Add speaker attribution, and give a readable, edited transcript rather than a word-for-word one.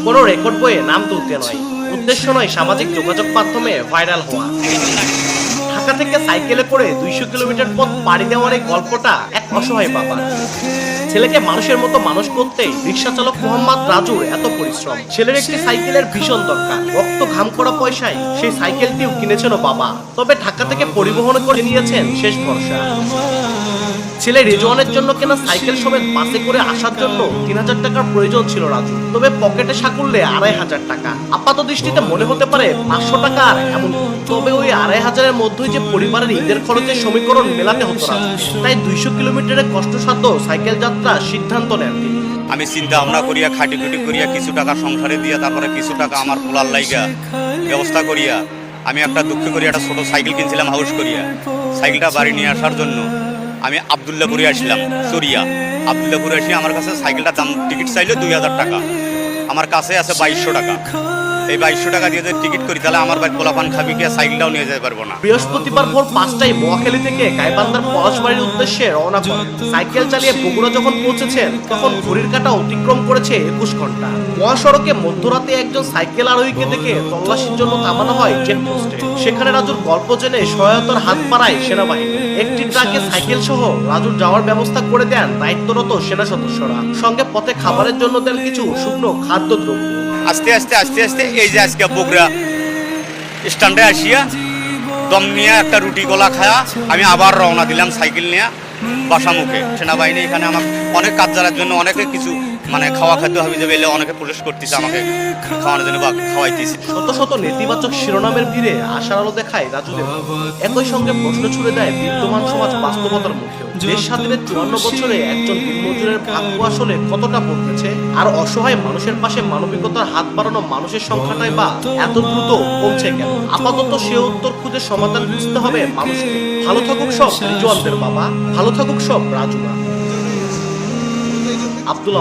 Speaker 1: কোনো রেকর্ড বইয়ে নাম তুলতে নয়, উদ্দেশ্য নয় সামাজিক যোগাযোগ মাধ্যমে ভাইরাল হওয়া। ঢাকা থেকে সাইকেলে করে 200 কিলোমিটার পথ পাড়ি দেওয়ার এই গল্পটা এক অসহায় বাবা। ছেলেকে মানুষের মতো মানুষ করতে রিক্সা চালক মোহাম্মদ রাজুর এত পরিশ্রম। ছেলের একটি সাইকেলের ভীষণ দরকার, রক্ত ঘাম করা পয়সায় সেই সাইকেলটিও কিনেছেন বাবা। তবে ঢাকা থেকে পরিবহন করে নিয়েছেন শেষ ভরসা। ছেলে রিজওয়ানের জন্য কেনা সাইকেল সমেত বাসে করে আসার জন্য 3000 টাকার প্রয়োজন ছিল রাজু। তবে পকেটে সাকুল্যে 2500 টাকা। আপাত দৃষ্টিতে মনে হতে পারে 500 টাকা আর এমন, তবে ওই 2500 এর মধ্যেই যে পরিবারের ঈদের খরচের সমীকরণ মেলাতে হতো রাজু। তাই 200 কিলোমিটারের কষ্টসাধ্য সাইকেল যাত্রার সিদ্ধান্ত নেন তিনি।
Speaker 2: আমি চিন্তা ভাবনা করিয়া খাটিখুটি করিয়া কিছু টাকা সংসারে দিয়া তারপরে কিছু টাকা আমার পোলার লাইগা ব্যবস্থা করিয়া আমি একটা দুঃখ করিয়া একটা ছোট সাইকেল কিনছিলাম হাউস করিয়া। সাইকেলটা বাড়ি নিয়ে আসার জন্য আমি আবদুল্লাপুরে আসলাম চরিয়া। আবদুল্লাপুরে এসে আমার কাছে সাইকেলটার দাম টিকিট চাইলে 2000 টাকা, আমার কাছে আছে 2200 টাকা। এই 2200 টাকা দিয়ে যদি টিকিট করি তাহলে আমার ভাই পোলাপান খাবি কি, সাইকেলটাও নিয়ে যেতে পারবো না।
Speaker 1: বৃহস্পতিবার ভোর 5টায় মহাখালী থেকে গাইবান্ধার পলাশবাড়ির উদ্দেশ্যে রওনা করেন। সাইকেল চালিয়ে বগুড়া যখন পৌঁছেছেন তখন ঘড়ির কাঁটা অতিক্রম করেছে 21 ঘন্টা। মহাসড়কে মধ্যরাতে একজন সাইকেল আরোহীকে দেখে তল্লাশির জন্য থামানো হয় চেকপোস্টে। সেখানে রাজুর গল্প জেনে সহায়তার হাত বাড়ায় সেনাবাহিনী। একটি ট্রাকে সাইকেল সহ রাজুর যাওয়ার ব্যবস্থা করে দেন দায়িত্বরত সেনা সদস্যরা। সঙ্গে পথে খাবারের জন্য দেন কিছু শুকনো খাদ্যদ্রব্য।
Speaker 2: আস্তে আস্তে আস্তে আস্তে এই যে আজকে বগুড়া স্ট্যান্ডে আসিয়া দম নিয়ে একটা রুটি গোলা খায়া আমি আবার রওনা দিলাম সাইকেল নিয়ে বাসামুখে। সেনাবাহিনী এখানে আমার অনেক কাজ জানার জন্য অনেকে কিছু খাওয়া খাদ্য হবে যে এলে অনেকে পুলিশ করতেছে আমাকে খাওয়ানোর জন্য বা খাওয়াইতেছে।
Speaker 1: শত শত নেতিবাচক শিরোনামের ভিড়ে আশার আলো দেখায় রাজুদের। একই সঙ্গে প্রশ্ন ছুড়ে দেয় বিদ্যমান সমাজ বাস্তবতার মধ্যে। দেশ স্বাধীনের 54 বছরে একজন দিনমজুরের ভাগ্য আসলে কতটা বদলেছে, আর অসহায় মানুষের পাশে মানবিকতার হাত বাড়ানো মানুষের সংখ্যাটাই বা এত দ্রুত কমছে কেন? আপাতত সে উত্তর খুঁজে সমাধান খুঁজতে হবে মানুষকে। ভালো থাকুক সব রিজওয়ানদের বাবা, ভালো থাকুক সব রাজুরা। আব্দুল